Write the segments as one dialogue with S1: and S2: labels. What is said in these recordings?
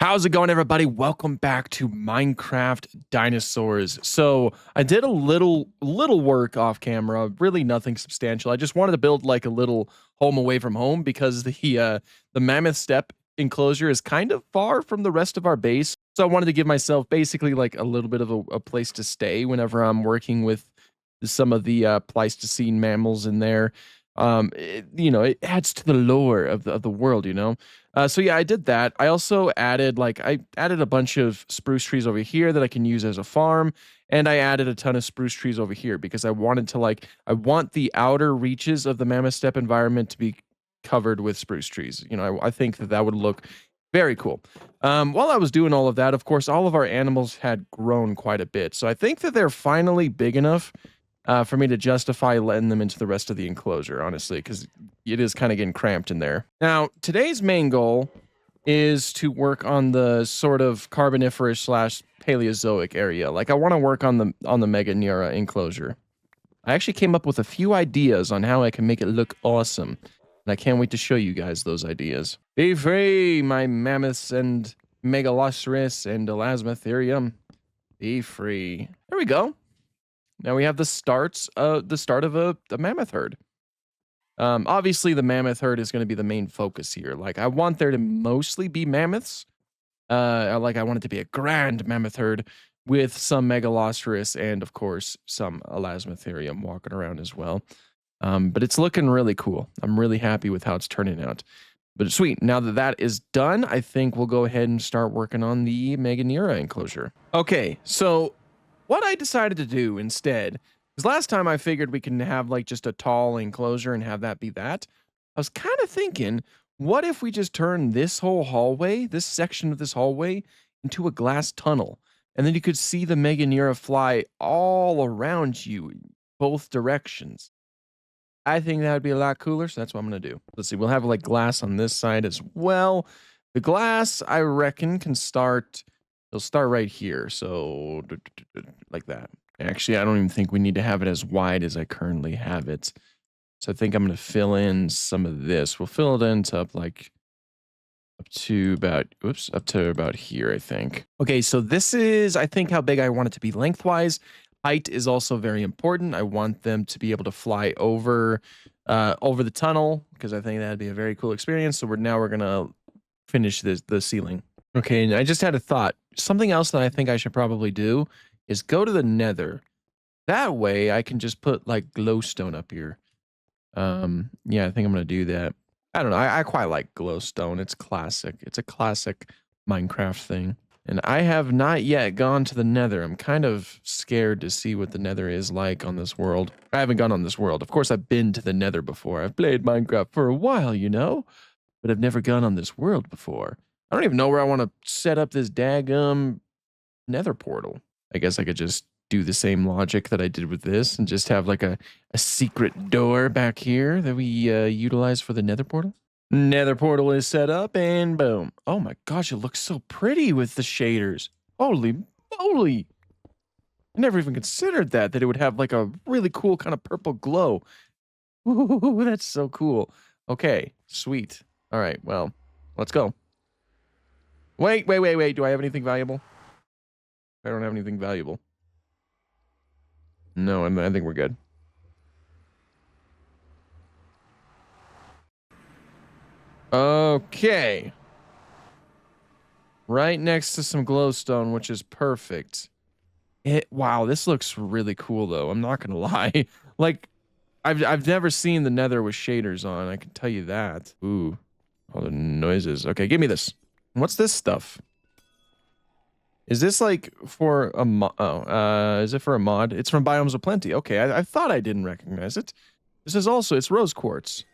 S1: How's it going, everybody? Welcome back to Minecraft Dinosaurs. So I did a little work off camera, really nothing substantial. I just wanted to build like a little home away from home because the mammoth step enclosure is kind of far from the rest of our base. So I wanted to give myself basically like a little bit of a place to stay whenever I'm working with some of the Pleistocene mammals in there. It adds to the lore of the world, so yeah, I did that. I also added a bunch of spruce trees over here that I can use as a farm, and I added a ton of spruce trees over here because I want the outer reaches of the mammoth steppe environment to be covered with spruce trees. I think that would look very cool. While I was doing all of that, of course, all of our animals had grown quite a bit, so I think that they're finally big enough for me to justify letting them into the rest of the enclosure, honestly, because it is kind of getting cramped in there. Now, today's main goal is to work on the sort of Carboniferous slash Paleozoic area. Like, I want to work on the Meganeura enclosure. I actually came up with a few ideas on how I can make it look awesome, and I can't wait to show you guys those ideas. Be free, my mammoths and Megaloceros and Elasmotherium. Be free. There we go. Now we have the start of a mammoth herd. Obviously, the mammoth herd is going to be the main focus here. Like, I want there to mostly be mammoths. I want it to be a grand mammoth herd with some Megaloceros and, of course, some Elasmotherium walking around as well. But it's looking really cool. I'm really happy with how it's turning out. But sweet, now that that is done, I think we'll go ahead and start working on the Meganeura enclosure. Okay, so what I decided to do instead, because last time I figured we can have like just a tall enclosure and have that be that, I was kind of thinking, what if we just turn this whole hallway, this section of this hallway, into a glass tunnel? And then you could see the Meganeura fly all around you, both directions. I think that would be a lot cooler, so that's what I'm going to do. Let's see, we'll have like glass on this side as well. The glass, I reckon, it'll start right here, so like that. Actually, I don't even think we need to have it as wide as I currently have it. So I think I'm going to fill in some of this. We'll fill it in to up to about here, I think. Okay, so this is, I think, how big I want it to be lengthwise. Height is also very important. I want them to be able to fly over the tunnel because I think that'd be a very cool experience. So we're going to finish the ceiling. Okay, and I just had a thought. Something else that I think I should probably do is go to the nether. That way I can just put like glowstone up here. Yeah, I think I'm gonna do that. I don't know, I quite like glowstone. It's classic. It's a classic Minecraft thing. And I have not yet gone to the nether. I'm kind of scared to see what the nether is like on this world. I haven't gone on this world. Of course, I've been to the nether before. I've played Minecraft for a while, but I've never gone on this world before. I don't even know where I want to set up this daggum nether portal. I guess I could just do the same logic that I did with this and just have like a secret door back here that we utilize for the nether portal. Nether portal is set up and boom. Oh my gosh, it looks so pretty with the shaders. Holy moly. I never even considered that it would have like a really cool kind of purple glow. Ooh, that's so cool. Okay, sweet. All right, well, let's go. Wait. Do I have anything valuable? I don't have anything valuable. No, I think we're good. Okay. Right next to some glowstone, which is perfect. Wow, this looks really cool though. I'm not gonna lie. Like, I've never seen the nether with shaders on, I can tell you that. Ooh, all the noises. Okay, give me this. What's this stuff? Is this like for a mod? Is it for a mod? It's from Biomes of Plenty. Okay, I thought I didn't recognize it. This is also, it's rose quartz.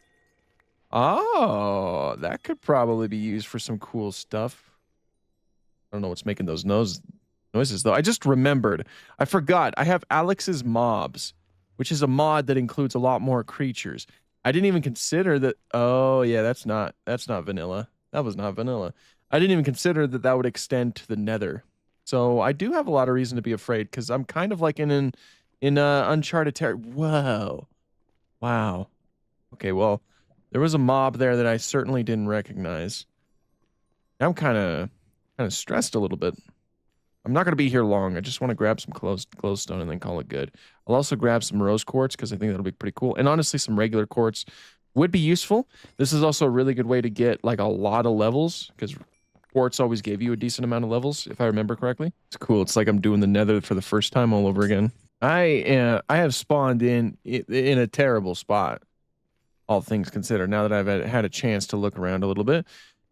S1: Oh, that could probably be used for some cool stuff. I don't know what's making those noises though. I just remembered. I forgot. I have Alex's Mobs, which is a mod that includes a lot more creatures. I didn't even consider that. Oh yeah, that's not vanilla. That was not vanilla. I didn't even consider that would extend to the nether. So I do have a lot of reason to be afraid because I'm kind of like in uncharted territory. Whoa. Wow. Okay, well, there was a mob there that I certainly didn't recognize. I'm kind of kind of stressed a little bit. I'm not going to be here long. I just want to grab some glowstone and then call it good. I'll also grab some rose quartz because I think that'll be pretty cool. And honestly, some regular quartz would be useful. This is also a really good way to get like a lot of levels because quartz always gave you a decent amount of levels, if I remember correctly. It's cool. It's like I'm doing the nether for the first time all over again. I have spawned in a terrible spot, all things considered, now that I've had a chance to look around a little bit.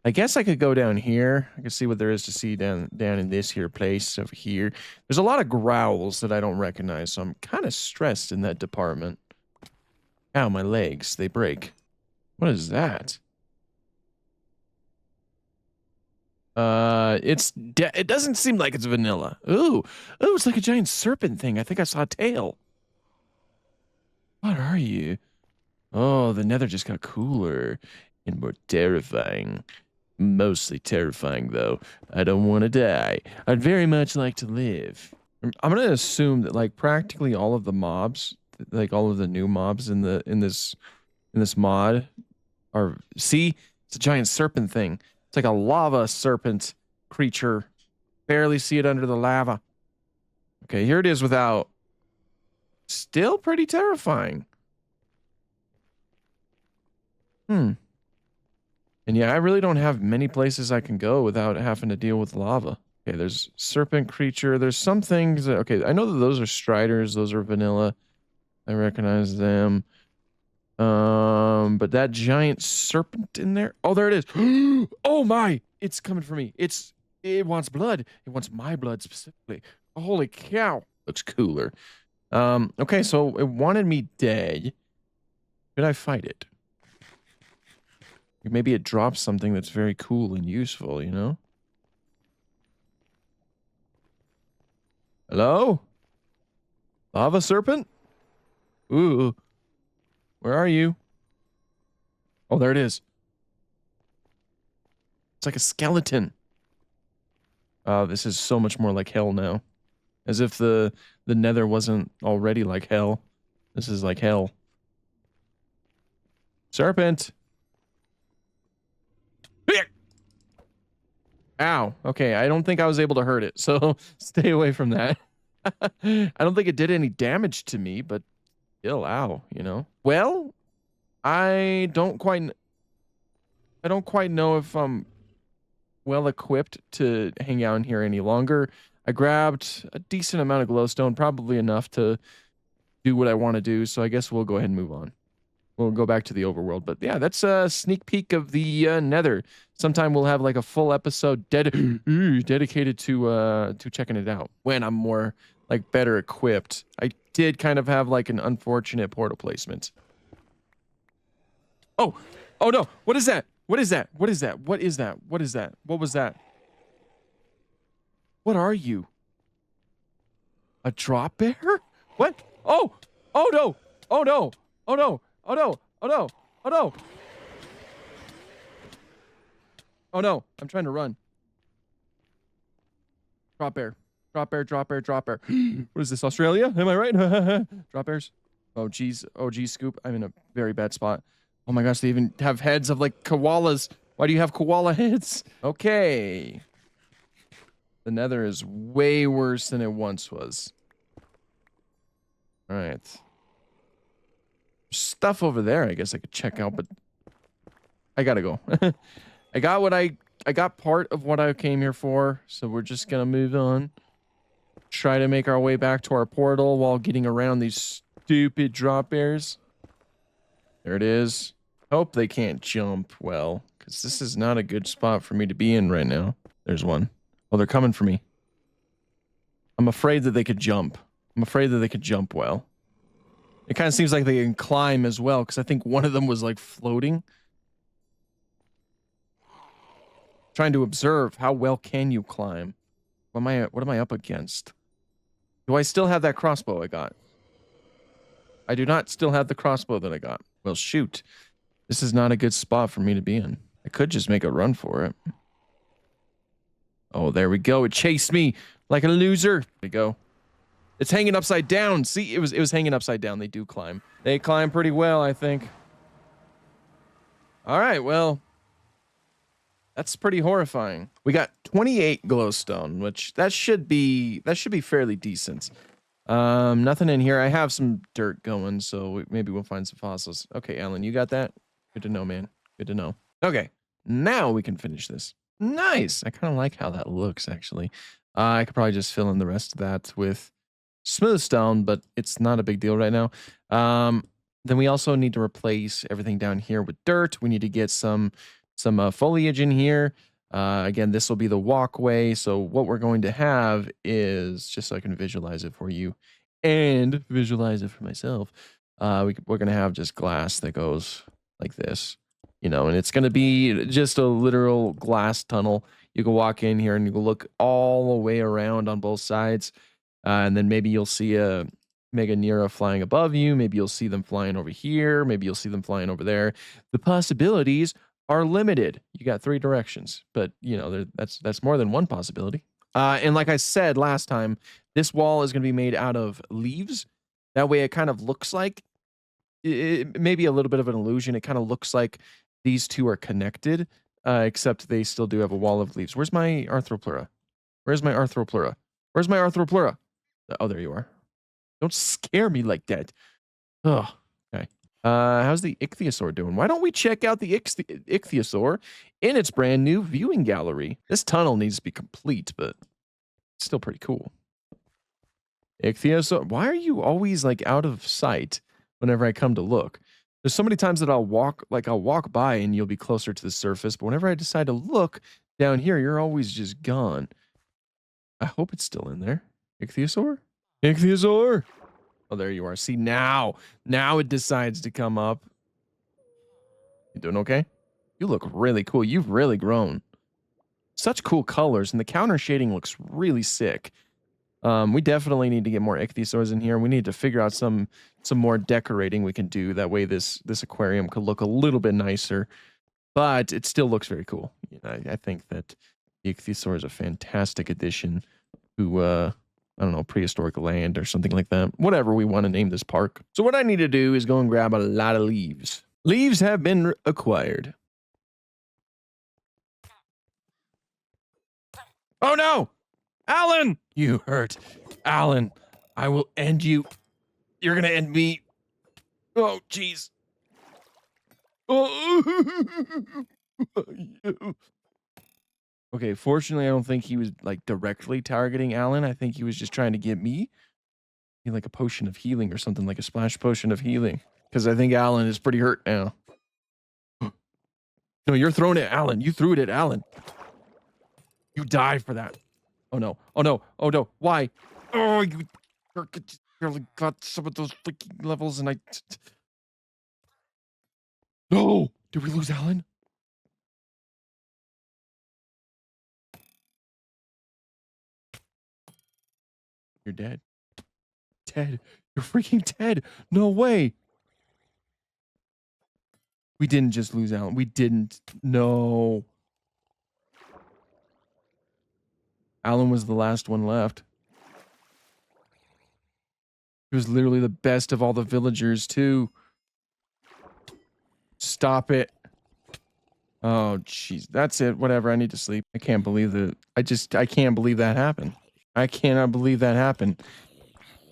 S1: I guess I could go down here. I could see what there is to see down in this here place over here. There's a lot of growls that I don't recognize, so I'm kind of stressed in that department. Ow, my legs, they break. What is that? It doesn't seem like it's vanilla. Ooh, it's like a giant serpent thing. I think I saw a tail. What are you? Oh, the nether just got cooler and more terrifying. Mostly terrifying, though. I don't want to die. I'd very much like to live. I'm gonna assume that like practically all of the mobs, like all of the new mobs in this mod, are see, it's a giant serpent thing. It's like a lava serpent creature. Barely see it under the lava. Okay, here it is without. Still pretty terrifying. And yeah, I really don't have many places I can go without having to deal with lava. Okay, there's serpent creature. There's some things that, okay, I know that those are striders. Those are vanilla. I recognize them. But that giant serpent in there. Oh, there it is. Oh my, it's coming for me. It wants blood. It wants my blood specifically. Holy cow. Looks cooler. Okay, so it wanted me dead. Could I fight it? Maybe it drops something that's very cool and useful, you know? Hello? Lava serpent? Ooh. Where are you? Oh, there it is. It's like a skeleton. This is so much more like hell now. As if the nether wasn't already like hell. This is like hell. Serpent! Ow. Okay, I don't think I was able to hurt it, so stay away from that. I don't think it did any damage to me, but still, ow, you know? Well, I don't quite know if I'm well equipped to hang out in here any longer. I grabbed a decent amount of glowstone, probably enough to do what I want to do, so I guess we'll go ahead and move on. We'll go back to the overworld, but yeah, that's a sneak peek of the nether. Sometime we'll have like a full episode dedicated to checking it out when I'm more like better equipped. I did kind of have like an unfortunate portal placement. Oh no! What is that? What is that? What is that? What is that? What is that? What was that? What are you? A drop bear? What? Oh no! Oh no! Oh no! Oh no! Oh no! Oh no! Oh no! I'm trying to run. Drop bear. Drop bear, drop bear, drop bear. What is this, Australia? Am I right? Drop bears. Oh geez. Oh geez, Scoop. I'm in a very bad spot. Oh my gosh, they even have heads of like koalas. Why do you have koala heads? Okay. The nether is way worse than it once was. Alright. Stuff over there I guess I could check out, but I gotta go. I got part of what I came here for, so we're just gonna move on. Try to make our way back to our portal while getting around these stupid drop bears. There it is. Hope they can't jump well, because this is not a good spot for me to be in right now. There's one. Oh, they're coming for me. I'm afraid that they could jump. I'm afraid that they could jump well. It kind of seems like they can climb as well, because I think one of them was like floating. Trying to observe how well can you climb. What am I up against? Do I still have that crossbow I got? I do not still have the crossbow that I got. Well, shoot. This is not a good spot for me to be in. I could just make a run for it. Oh, there we go. It chased me like a loser. There we go. It's hanging upside down. See, it was hanging upside down. They do climb. They climb pretty well, I think. All right, well. That's pretty horrifying. We got 28 glowstone, which that should be fairly decent. Nothing in here. I have some dirt going, so maybe we'll find some fossils. Okay, Alan, you got that? Good to know, man. Good to know. Okay, now we can finish this. Nice. I kind of like how that looks, actually. I could probably just fill in the rest of that with smooth stone, but it's not a big deal right now. Then we also need to replace everything down here with dirt. We need to get some foliage in here. Again, this will be the walkway. So what we're going to have is, just so I can visualize it for you and visualize it for myself, we're going to have just glass that goes like this, you know, and it's going to be just a literal glass tunnel. You can walk in here and you can look all the way around on both sides. And then maybe you'll see a Meganeura flying above you. Maybe you'll see them flying over here. Maybe you'll see them flying over there. The possibilities are limited. You got 3 directions, but you know, that's more than one possibility. And like I said last time, this wall is going to be made out of leaves. That way it kind of looks like, it may be a little bit of an illusion. It kind of looks like these two are connected, except they still do have a wall of leaves. Where's my Arthropleura? Where's my Arthropleura? Where's my Arthropleura? Oh, there you are. Don't scare me like that. Oh, okay. How's the ichthyosaur doing? Why don't we check out the ichthyosaur in its brand new viewing gallery? This tunnel needs to be complete, but it's still pretty cool. Ichthyosaur, why are you always like out of sight whenever I come to look? There's so many times that I'll walk by and you'll be closer to the surface, but whenever I decide to look down here, you're always just gone. I hope it's still in there. Ichthyosaur? Ichthyosaur! Oh, there you are. See, now it decides to come up. You doing okay? You look really cool. You've really grown. Such cool colors, and the counter shading looks really sick. We definitely need to get more ichthyosaurs in here. We need to figure out some more decorating we can do. That way this aquarium could look a little bit nicer, but it still looks very cool. You know, I think that the ichthyosaur is a fantastic addition to, I don't know, prehistoric land or something like that. Whatever we want to name this park. So what I need to do is go and grab a lot of leaves. Leaves have been acquired. Oh no! Alan! You hurt. Alan, I will end you. You're gonna end me. Oh, jeez. Oh. Okay, fortunately, I don't think he was like directly targeting Alan. I think he was just trying to get me. Like a potion of healing or something, like a splash potion of healing. Because I think Alan is pretty hurt now. No, you're throwing it, Alan. You threw it at Alan. You die for that. Oh no. Oh no. Oh no. Why? Oh, you barely got some of those freaking levels and I... No! Did we lose Alan? You're dead. Dead. You're freaking dead. No way. We didn't just lose Alan. We didn't. No. Alan was the last one left. He was literally the best of all the villagers, too. Stop it. Oh, jeez. That's it. Whatever. I need to sleep. I can't believe that. I can't believe that happened. I cannot believe that happened.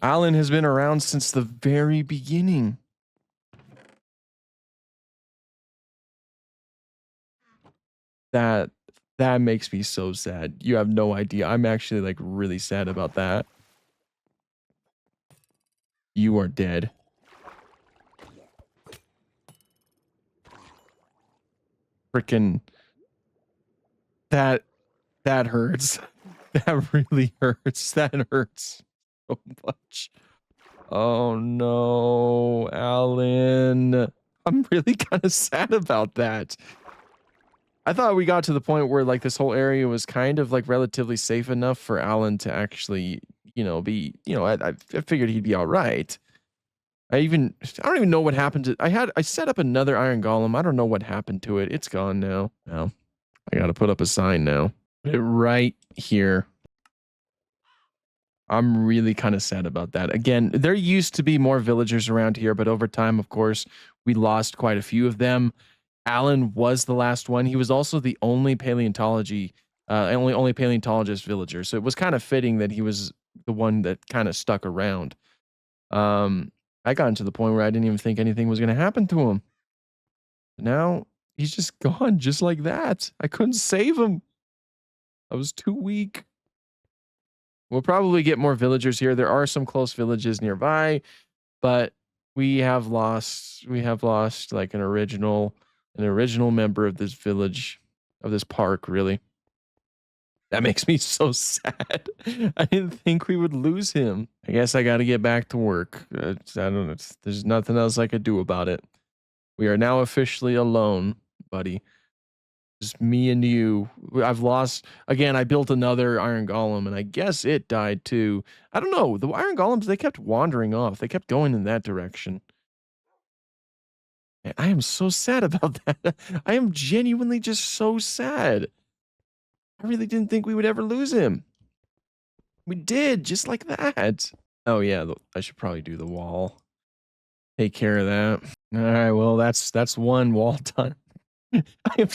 S1: Alan has been around since the very beginning. That makes me so sad. You have no idea. I'm actually like really sad about that. You are dead. Freaking that hurts. That really hurts. That hurts so much. Oh no, Alan. I'm really kind of sad about that. I thought we got to the point where like this whole area was kind of like relatively safe enough for Alan to actually, you know, be, you know, I figured he'd be all right. I don't even know what happened to, I set up another iron golem. I don't know what happened to it. It's gone now. Now, I got to put up a sign now. Put it right here. I'm really kind of sad about that. Again, there used to be more villagers around here, but over time, of course, we lost quite a few of them. Alan was the last one. He was also the only only paleontologist villager. So it was kind of fitting that he was the one that kind of stuck around. Um, I got to the point where I didn't even think anything was going to happen to him. Now he's just gone, just like that. I couldn't save him. I was too weak. We'll probably get more villagers here. There are some close villages nearby, but we have lost like an original member of this village, of this park, really. That makes me so sad. I didn't think we would lose him. I guess I got to get back to work. I don't know. There's nothing else I could do about it. We are now officially alone, buddy. Just me and you. I've lost again. I built another iron golem, and I guess it died too. I don't know. The iron golems, they kept wandering off. They kept going in that direction. And I am so sad about that. I am genuinely just so sad. I really didn't think we would ever lose him. We did, just like that. Oh yeah, I should probably do the wall. Take care of that. All right, well that's one wall done. I am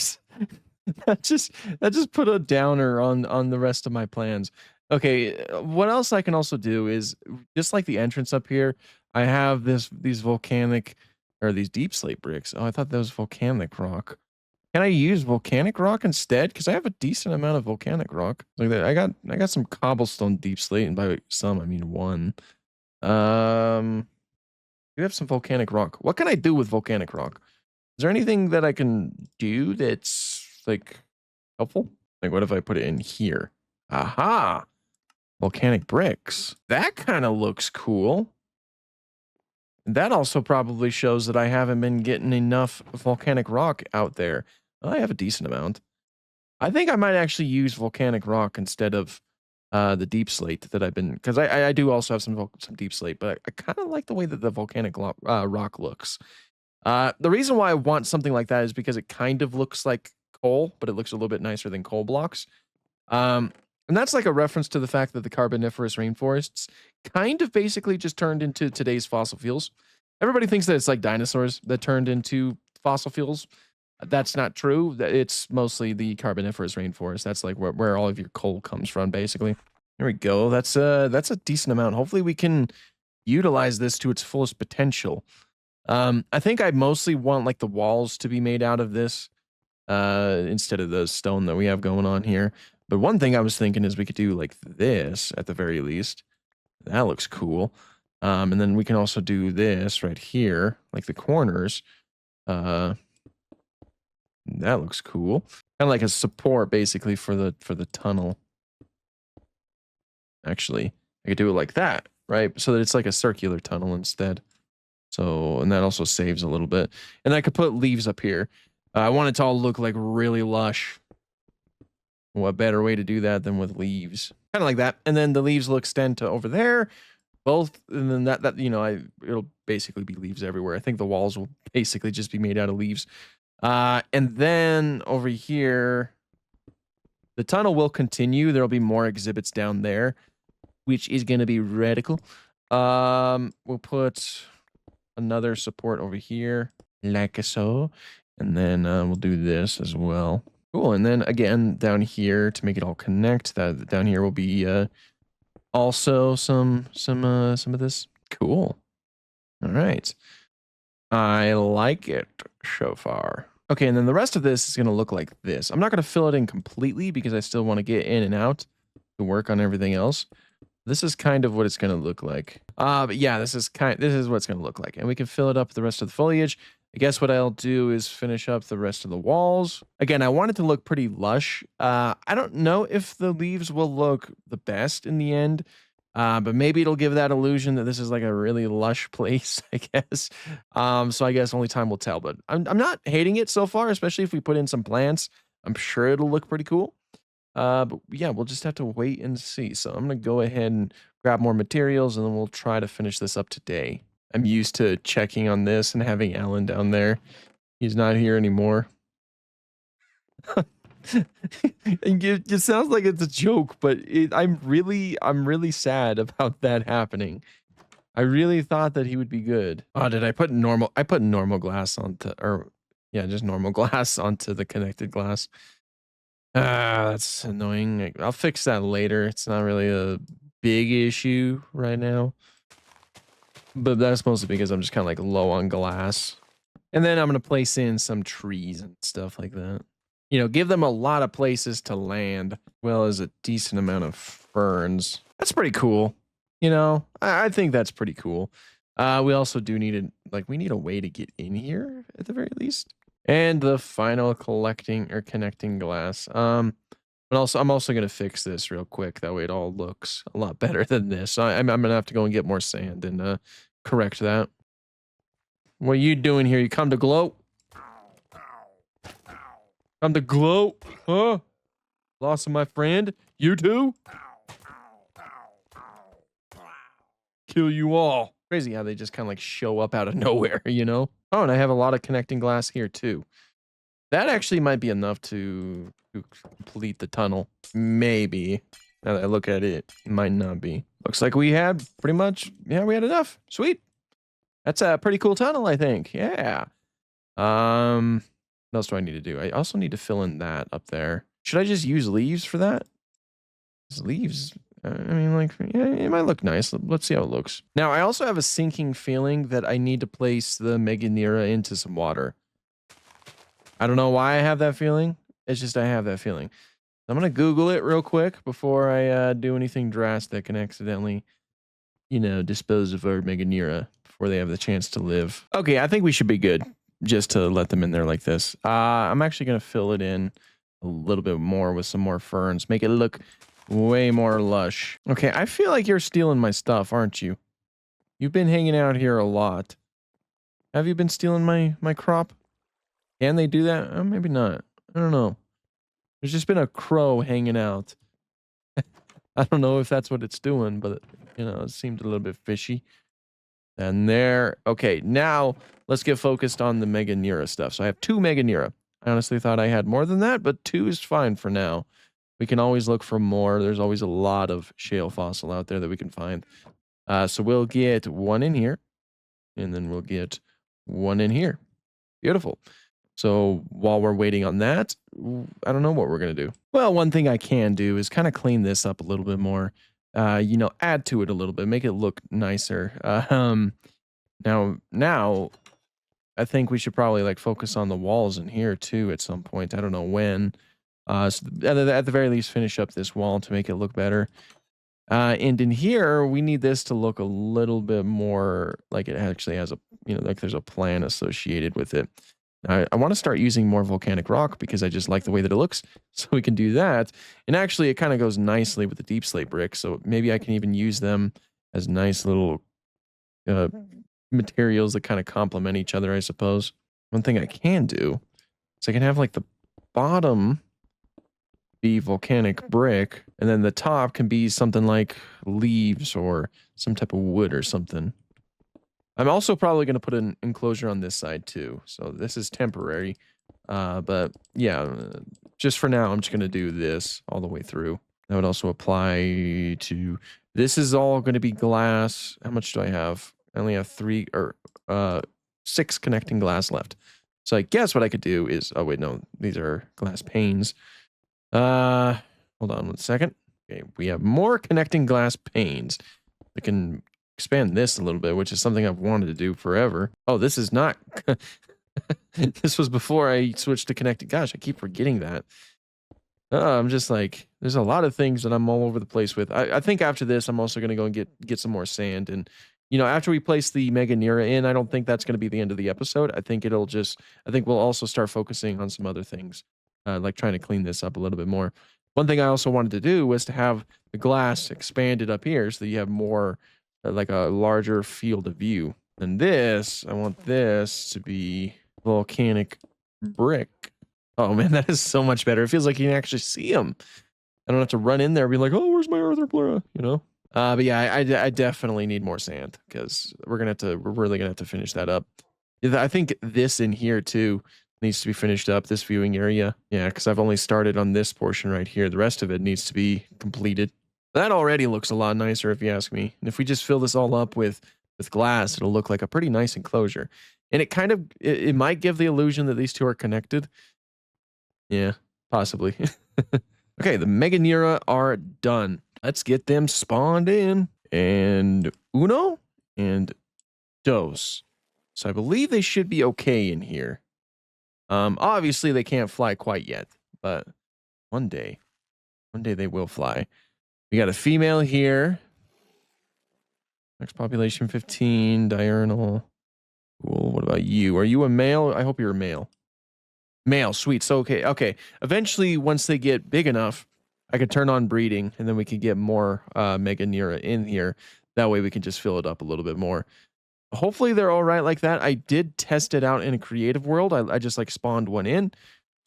S1: that just put a downer on the rest of my plans. Okay, what else I can also do is just like the entrance up here, I have these volcanic or these deep slate bricks. Oh, I thought that was volcanic rock. Can I use volcanic rock instead? Because I have a decent amount of volcanic rock. Like that, I got some cobblestone deep slate, and by some I mean one. You have some volcanic rock. What can I do with volcanic rock? Is there anything that I can do that's like helpful? Like what if I put it in here? Aha! Volcanic bricks. That kind of looks cool. And that also probably shows that I haven't been getting enough volcanic rock out there. Well, I have a decent amount. I think I might actually use volcanic rock instead of the deep slate that I've been, because I do also have some deep slate, but I kind of like the way that the volcanic rock looks. The reason why I want something like that is because it kind of looks like coal, but it looks a little bit nicer than coal blocks. And that's like a reference to the fact that the Carboniferous rainforests kind of basically just turned into today's fossil fuels. Everybody thinks that it's like dinosaurs that turned into fossil fuels. That's not true. It's mostly the Carboniferous rainforest. That's like where all of your coal comes from, basically. There we go. That's a decent amount. Hopefully we can utilize this to its fullest potential. I think I mostly want like the walls to be made out of this instead of the stone that we have going on here. But one thing I was thinking is we could do like this at the very least. That looks cool. And then we can also do this right here, like the corners. That looks cool. Kind of like a support basically for the tunnel. Actually, I could do it like that, right? So that it's like a circular tunnel instead. So, and that also saves a little bit. And I could put leaves up here. I want it to all look like really lush. What better way to do that than with leaves? Kind of like that. And then the leaves will extend to over there. Both, and then that you know, it'll basically be leaves everywhere. I think the walls will basically just be made out of leaves. And then over here, the tunnel will continue. There'll be more exhibits down there, which is going to be radical. We'll put another support over here, like so. And then we'll do this as well. Cool. And then again, down here to make it all connect, that down here will be also some of this. Cool. All right. I like it so far. Okay, and then the rest of this is going to look like this. I'm not going to fill it in completely because I still want to get in and out to work on everything else. This is kind of what it's going to look like. But yeah, this is what it's going to look like. And we can fill it up with the rest of the foliage. I guess what I'll do is finish up the rest of the walls. Again, I want it to look pretty lush. I don't know if the leaves will look the best in the end. But maybe it'll give that illusion that this is like a really lush place, I guess. So I guess only time will tell. But I'm not hating it so far, especially if we put in some plants. I'm sure it'll look pretty cool. But yeah, we'll just have to wait and see. So I'm gonna go ahead and grab more materials, and then we'll try to finish this up today. I'm used to checking on this and having Alan down there. He's not here anymore. It sounds like it's a joke, but I'm really sad about that happening. I really thought that he would be good. Oh, did I put normal? I put normal glass on or Yeah, just normal glass onto the connected glass. Ah, that's annoying. I'll fix that later. It's not really a big issue right now. But that's mostly because I'm just kind of like low on glass. And then I'm going to place in some trees and stuff like that. You know, give them a lot of places to land, as well as a decent amount of ferns. That's pretty cool. You know, I think that's pretty cool. We also do need we need a way to get in here at the very least. And the final connecting glass. But also, I'm also gonna fix this real quick. That way, it all looks a lot better than this. I'm gonna have to go and get more sand and correct that. What are you doing here? You come to gloat? Come to gloat? Huh? Lost my friend? You too? Kill you all. Crazy how they just kind of like show up out of nowhere, you know? Oh, and I have a lot of connecting glass here too. That actually might be enough to complete the tunnel. Maybe. Now that I look at it, it might not be. Looks like we had pretty much, yeah, we had enough. Sweet. That's a pretty cool tunnel, I think. Yeah. What else do I need to do? I also need to fill in that up there. Should I just use leaves for that? Leaves, I mean, like, yeah, it might look nice. Let's see how it looks. Now, I also have a sinking feeling that I need to place the Meganeura into some water. I don't know why I have that feeling. It's just I have that feeling. I'm going to Google it real quick before I do anything drastic and accidentally, you know, dispose of our Meganeura before they have the chance to live. Okay, I think we should be good just to let them in there like this. I'm actually going to fill it in a little bit more with some more ferns. Make it look way more lush. Okay, I feel like you're stealing my stuff, aren't you? You've been hanging out here a lot. Have you been stealing my crop? Can they do that? Maybe not. I don't know. There's just been a crow hanging out. I don't know if that's what it's doing, but, you know, it seemed a little bit fishy. And there. Okay, now let's get focused on the Meganeura stuff. So I have 2 Meganeura. I honestly thought I had more than that, but 2 is fine for now. We can always look for more. There's always a lot of shale fossil out there that we can find. So we'll get 1 in here, and then we'll get 1 in here. Beautiful. So while we're waiting on that, I don't know what we're going to do. Well, one thing I can do is kind of clean this up a little bit more. You know, add to it a little bit, make it look nicer. Now, I think we should probably like focus on the walls in here too at some point. I don't know when. So at the very least, finish up this wall to make it look better. And in here, we need this to look a little bit more like it actually has a, you know, like there's a plan associated with it. I want to start using more volcanic rock because I just like the way that it looks. So we can do that. And actually, it kind of goes nicely with the deep slate brick. So maybe I can even use them as nice little materials that kind of complement each other, I suppose. One thing I can do is I can have like the bottom be volcanic brick, and then the top can be something like leaves or some type of wood or something. I'm also probably going to put an enclosure on this side too. So this is temporary. But yeah, just for now, I'm just going to do this all the way through. That would also apply to, this is all going to be glass. How much do I have? I only have 6 connecting glass left. So I guess what I could do is, oh wait, no, these are glass panes. Hold on 1 second. Okay, we have more connecting glass panes. I can expand this a little bit, which is something I've wanted to do forever. Oh, this is not. This was before I switched to connected. Gosh, I keep forgetting that. I'm just like, there's a lot of things that I'm all over the place with. I think after this, I'm also going to go and get some more sand. And, you know, after we place the Meganeura in, I don't think that's going to be the end of the episode. I think we'll also start focusing on some other things, like trying to clean this up a little bit more. One thing I also wanted to do was to have the glass expanded up here so that you have more, like a larger field of view. And this, I want this to be volcanic brick. Oh man, that is so much better. It feels like you can actually see them. I don't have to run in there and be like, oh, where's my Arthropleura? You know? But yeah, I definitely need more sand because we're really gonna have to finish that up. I think this in here too needs to be finished up, this viewing area. Yeah, because I've only started on this portion right here. The rest of it needs to be completed. That already looks a lot nicer if you ask me. And if we just fill this all up with glass, it'll look like a pretty nice enclosure. And it might give the illusion that these two are connected. Yeah, possibly. Okay, the Meganeura are done. Let's get them spawned in. And uno and dos. So I believe they should be okay in here. Obviously they can't fly quite yet, but one day they will fly. We got a female here. Next population 15, diurnal. Cool. What about you? Are you a male? I hope you're a male. Male, sweet. So okay. Eventually, once they get big enough, I could turn on breeding, and then we could get more Meganeura in here. That way, we can just fill it up a little bit more. Hopefully, they're all right like that. I did test it out in a creative world. I just like spawned one in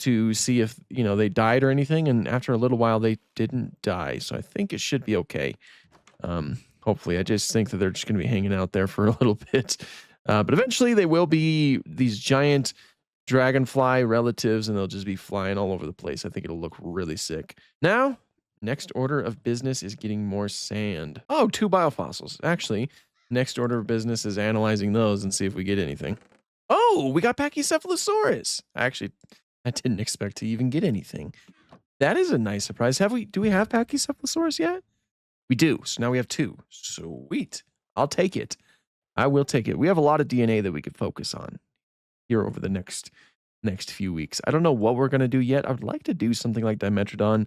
S1: to see if they died or anything, and after a little while, they didn't die. So I think it should be okay. Hopefully, I just think that they're just going to be hanging out there for a little bit. But eventually, they will be these giant dragonfly relatives, and they'll just be flying all over the place. I think it'll look really sick. Now, next order of business is getting more sand. Oh, 2 biofossils. Actually, next order of business is analyzing those and see if we get anything. Oh, we got Pachycephalosaurus. Actually, I didn't expect to even get anything. That is a nice surprise. Do we have Pachycephalosaurus yet? We do. So now we have 2. Sweet. I'll take it. I will take it. We have a lot of DNA that we could focus on here over the next few weeks. I don't know what we're going to do yet. I would like to do something like Dimetrodon,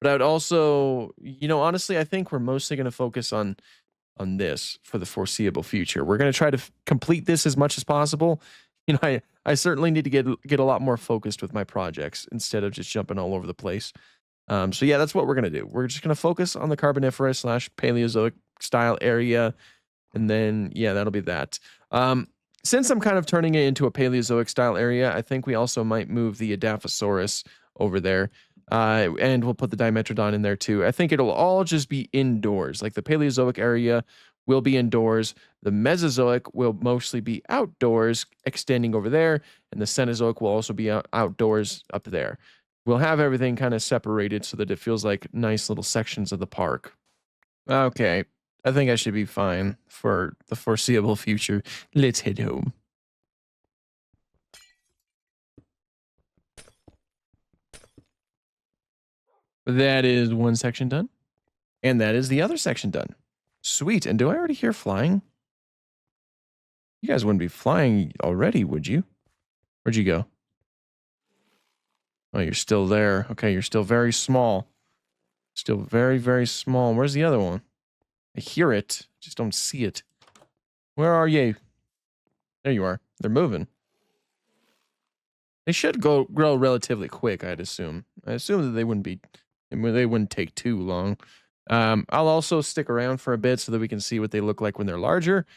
S1: but I would also, honestly, I think we're mostly going to focus on this for the foreseeable future. We're going to try to complete this as much as possible. I certainly need to get a lot more focused with my projects instead of just jumping all over the place. So yeah, that's what we're going to do. We're just going to focus on the Carboniferous / Paleozoic style area. And then, yeah, that'll be that. Since I'm kind of turning it into a Paleozoic style area, I think we also might move the Edaphosaurus over there. And we'll put the Dimetrodon in there too. I think it'll all just be indoors. Like the Paleozoic area will be indoors. The Mesozoic will mostly be outdoors, extending over there. And the Cenozoic will also be outdoors up there. We'll have everything kind of separated so that it feels like nice little sections of the park. Okay. I think I should be fine for the foreseeable future. Let's head home. That is one section done. And that is the other section done. Sweet. And do I already hear flying? You guys wouldn't be flying already, would you? Where'd you go? Oh, you're still there. Okay, you're still very small. Still very, very small. Where's the other one? I hear it. Just don't see it. Where are you? There you are. They're moving. They should grow relatively quick, I'd assume. I assume that they wouldn't take too long. I'll also stick around for a bit so that we can see what they look like when they're larger.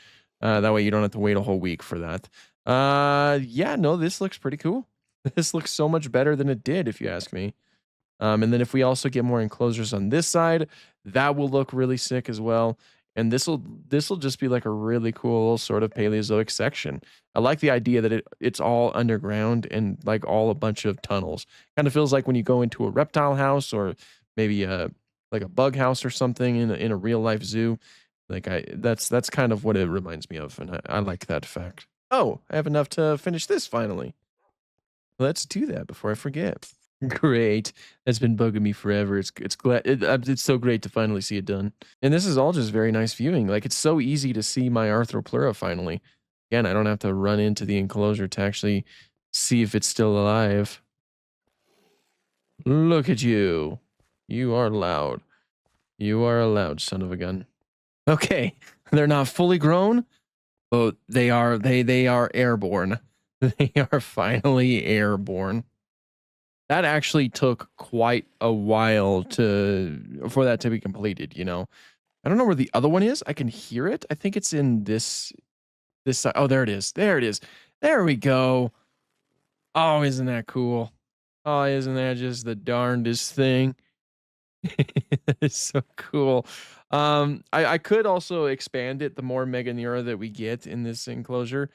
S1: That way you don't have to wait a whole week for that. Yeah, no, this looks pretty cool. This looks so much better than it did, if you ask me. And then if we also get more enclosures on this side, that will look really sick as well. And this will just be like a really cool sort of Paleozoic section. I like the idea that it's all underground and like all a bunch of tunnels. Kind of feels like when you go into a reptile house or maybe like a bug house or something in a real life zoo. Like that's kind of what it reminds me of, and I like that fact. Oh, I have enough to finish this finally. Let's do that before I forget. Great. That's been bugging me forever. It's so great to finally see it done. And this is all just very nice viewing. Like it's so easy to see my Arthropleura finally. Again, I don't have to run into the enclosure to actually see if it's still alive. Look at you. You are loud. You are a loud son of a gun. Okay. They're not fully grown, but they are airborne. They are finally airborne. That actually took quite a while for that to be completed, I don't know where the other one is. I can hear it. I think it's in this side. Oh, there it is. There it is. There we go. Oh, isn't that cool? Oh, isn't that just the darndest thing? It's so cool. I could also expand it the more Meganeura that we get in this enclosure,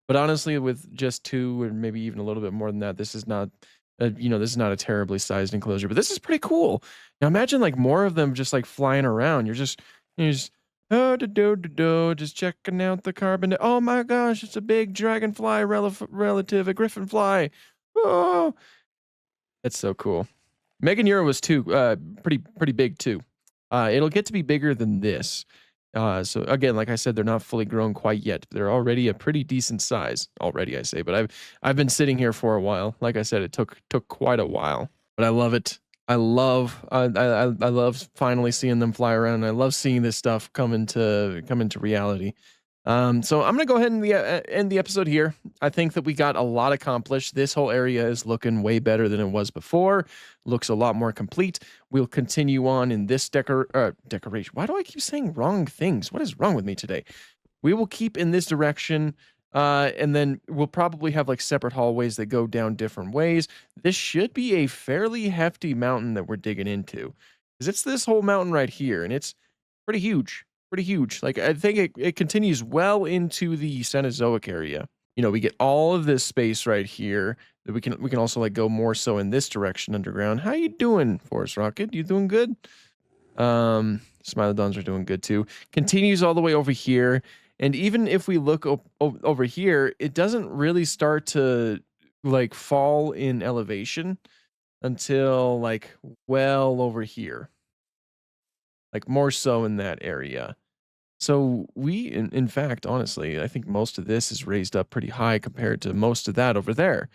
S1: but honestly, with just 2 or maybe even a little bit more than that, this is not this is not a terribly sized enclosure, but this is pretty cool. Now imagine like more of them just like flying around. You're just Oh, do, just checking out the carbon. Oh my gosh, it's a big dragonfly relative, a griffin fly. Oh, that's so cool. Meganeura was too pretty big too. It'll get to be bigger than this. So again, like I said, they're not fully grown quite yet. They're already a pretty decent size already, I say. But I've been sitting here for a while. Like I said, it took quite a while, but I love it. I love finally seeing them fly around. I love seeing this stuff come into reality. So I'm gonna go ahead and end the episode here. I think that we got a lot accomplished. This whole area is looking way better than it was before. Looks a lot more complete. We'll continue on in this decoration. Why do I keep saying wrong things? What is wrong with me today? We will keep in this direction, and then we'll probably have like separate hallways that go down different ways. This should be a fairly hefty mountain that we're digging into, because it's this whole mountain right here, and it's pretty huge. Pretty huge. Like I think it continues well into the Cenozoic area. You know, we get all of this space right here that we can also like go more so in this direction underground. How you doing, Forest Rocket? You doing good? Smilodons are doing good too. Continues all the way over here. And even if we look over here, it doesn't really start to like fall in elevation until like well over here. Like more so in that area. So in fact, honestly, I think most of this is raised up pretty high compared to most of that over there.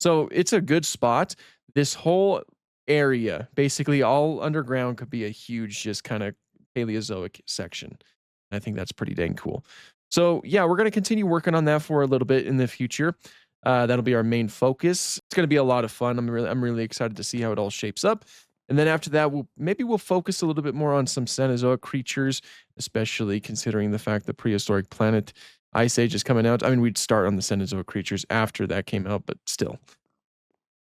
S1: So it's a good spot. This whole area, basically all underground, could be a huge, just kind of Paleozoic section. I think that's pretty dang cool. So yeah, we're going to continue working on that for a little bit in the future. That'll be our main focus. It's going to be a lot of fun. I'm really excited to see how it all shapes up. And then after that, we'll focus a little bit more on some Cenozoic creatures, especially considering the fact that Prehistoric Planet Ice Age is coming out. I mean, we'd start on the Cenozoic creatures after that came out, but still.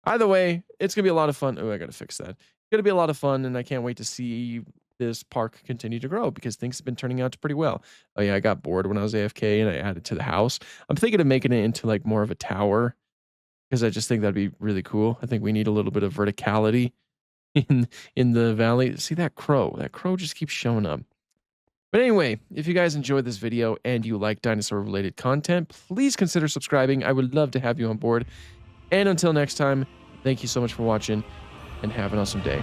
S1: Either way, it's gonna be a lot of fun. Oh, I gotta fix that. It's gonna be a lot of fun, and I can't wait to see this park continue to grow because things have been turning out pretty well. Oh yeah, I got bored when I was AFK and I added to the house. I'm thinking of making it into like more of a tower because I just think that'd be really cool. I think we need a little bit of verticality in the valley. See that crow? That crow just keeps showing up. But anyway, if you guys enjoyed this video and you like dinosaur related content, please consider subscribing. I would love to have you on board. And until next time, thank you so much for watching and have an awesome day.